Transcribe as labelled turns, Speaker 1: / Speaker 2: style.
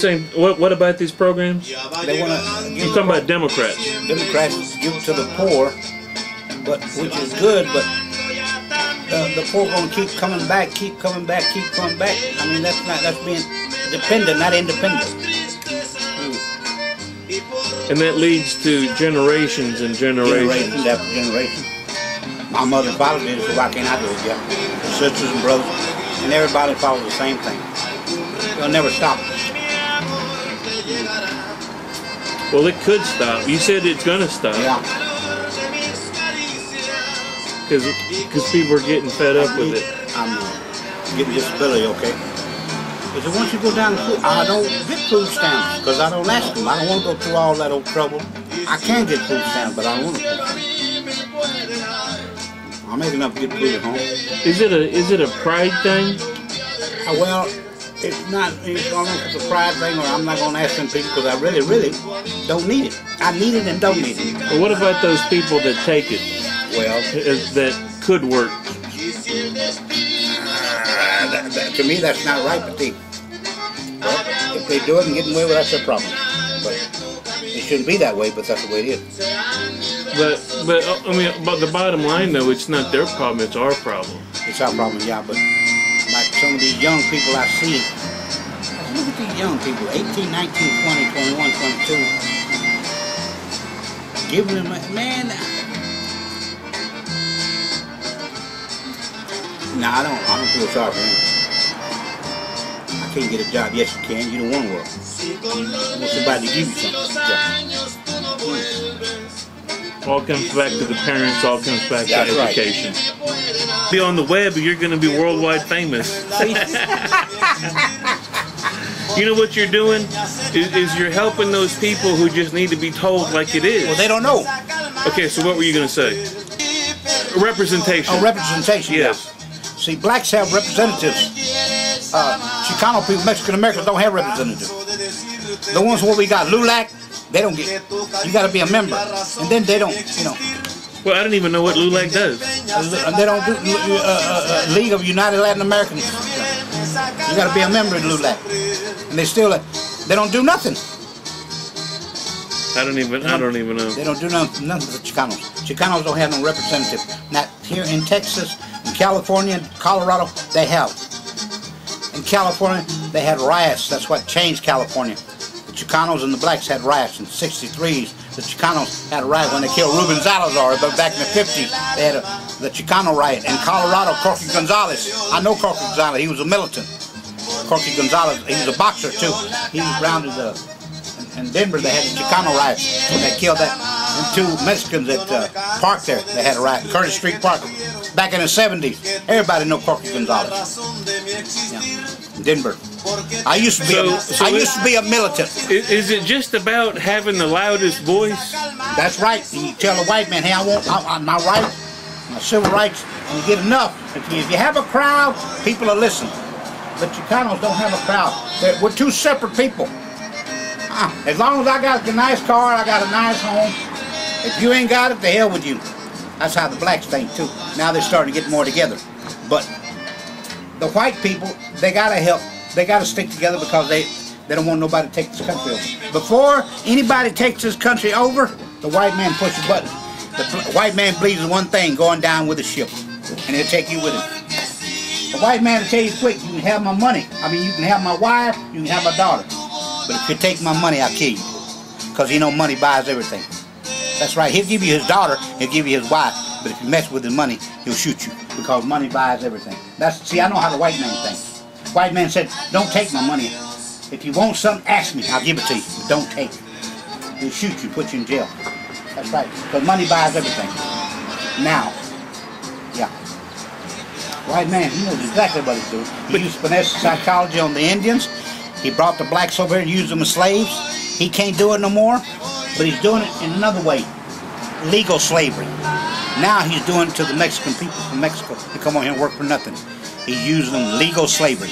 Speaker 1: Saying, what about these programs?
Speaker 2: They want to.
Speaker 1: You're talking about Democrats.
Speaker 2: Democrats give to the poor, but which is good, but the poor going to keep coming back, keep coming back. I mean, that's being dependent, not independent.
Speaker 1: And that leads to generations and generations.
Speaker 2: Generations after generations. My mother and father did it, so why can't I do it? Yeah, sisters and brothers, and everybody follows the same thing. They'll never stop.
Speaker 1: Well, it could stop. You said it's going to stop.
Speaker 2: Yeah.
Speaker 1: Because people are getting fed up with it.
Speaker 2: I'm getting disability, okay? But once you go down to food, I don't get food stamps because I don't ask them. I don't want to go through all that old trouble. I can get food stamps, but I don't want to. I'll make enough to get food at home.
Speaker 1: Is it a pride thing?
Speaker 2: Well, it's not. I don't know if it's a pride thing or I'm not going to ask them people because I really don't need it. I need it and don't need it.
Speaker 1: Well, what about those people that take it?
Speaker 2: Well,
Speaker 1: that could work.
Speaker 2: To me, that's not right, but if they do it and get away with it, that's their problem. But it shouldn't be that way, but that's the way it is.
Speaker 1: But I mean, but the bottom line though, it's not their problem; it's our problem.
Speaker 2: It's our problem, yeah. But like some of these young people I see, look at these young people, 18, 19, 20, 21, 22, giving them, man. Nah, I don't feel sorry for him. I can't get a job. Yes, you can. You don't want to work. You want somebody to give you something. Yeah.
Speaker 1: All comes back to the parents. All comes back to education.
Speaker 2: Right.
Speaker 1: Be on the web, you're going to be worldwide famous. You know what you're doing? Is you're helping those people who just need to be told like it is.
Speaker 2: Well, they don't know.
Speaker 1: Okay, so what were you going to say? Representation.
Speaker 2: Oh, representation.
Speaker 1: Yes.
Speaker 2: Yeah. See, blacks have representatives. Chicano people, Mexican Americans don't have representatives. The ones where we got LULAC, they don't get. You got to be a member, and then they don't. You know.
Speaker 1: Well, I don't even know what LULAC does.
Speaker 2: They don't do League of United Latin Americans. You got to be a member of LULAC, and they don't do nothing.
Speaker 1: I don't even know.
Speaker 2: They don't do nothing for Chicanos. Chicanos don't have no representative. Not here in Texas, in California, in Colorado, they have. In California, they had riots. That's what changed California. The Chicanos and the blacks had riots in the 63s. The Chicanos had a riot when they killed Ruben Salazar, but back in the 50s, they had the Chicano riot. In Colorado, Corky Gonzalez. I know Corky Gonzalez. He was a militant. Corky Gonzalez, he was a boxer too. He rounded in Denver, they had the Chicano riot. They killed that. And two Mexicans at Park there, they had a riot. Curtis Street Park. Back in the 70s, everybody know Corky Gonzalez. Yeah. Denver. I used to be a militant.
Speaker 1: Is it just about having the loudest voice?
Speaker 2: That's right. You tell a white man, hey, I want my rights, my civil rights, and you get enough. If you have a crowd, people will listen. But Chicanos don't have a crowd. We're two separate people. As long as I got a nice car, I got a nice home. If you ain't got it, the hell with you. That's how the blacks think too. Now they're starting to get more together. But the white people, they gotta help. They gotta stick together because they don't want nobody to take this country over. Before anybody takes this country over, the white man pushes a button. The white man believes in one thing, going down with the ship. And he'll take you with him. The white man will tell you quick, you can have my money. I mean, you can have my wife, you can have my daughter. But if you take my money, I'll kill you. Because he know money buys everything. That's right, he'll give you his daughter, he'll give you his wife. But if you mess with his money, he'll shoot you. Because money buys everything. See, I know how the white man thinks. The white man said, don't take my money. If you want something, ask me, I'll give it to you. But don't take it. He'll shoot you, put you in jail. That's right, because money buys everything. Now. Yeah. White man, he knows exactly what he's doing. He used finesse psychology on the Indians. He brought the blacks over here and used them as slaves. He can't do it no more, but he's doing it in another way. Legal slavery. Now he's doing it to the Mexican people from Mexico to come on here and work for nothing. He's using them legal slavery.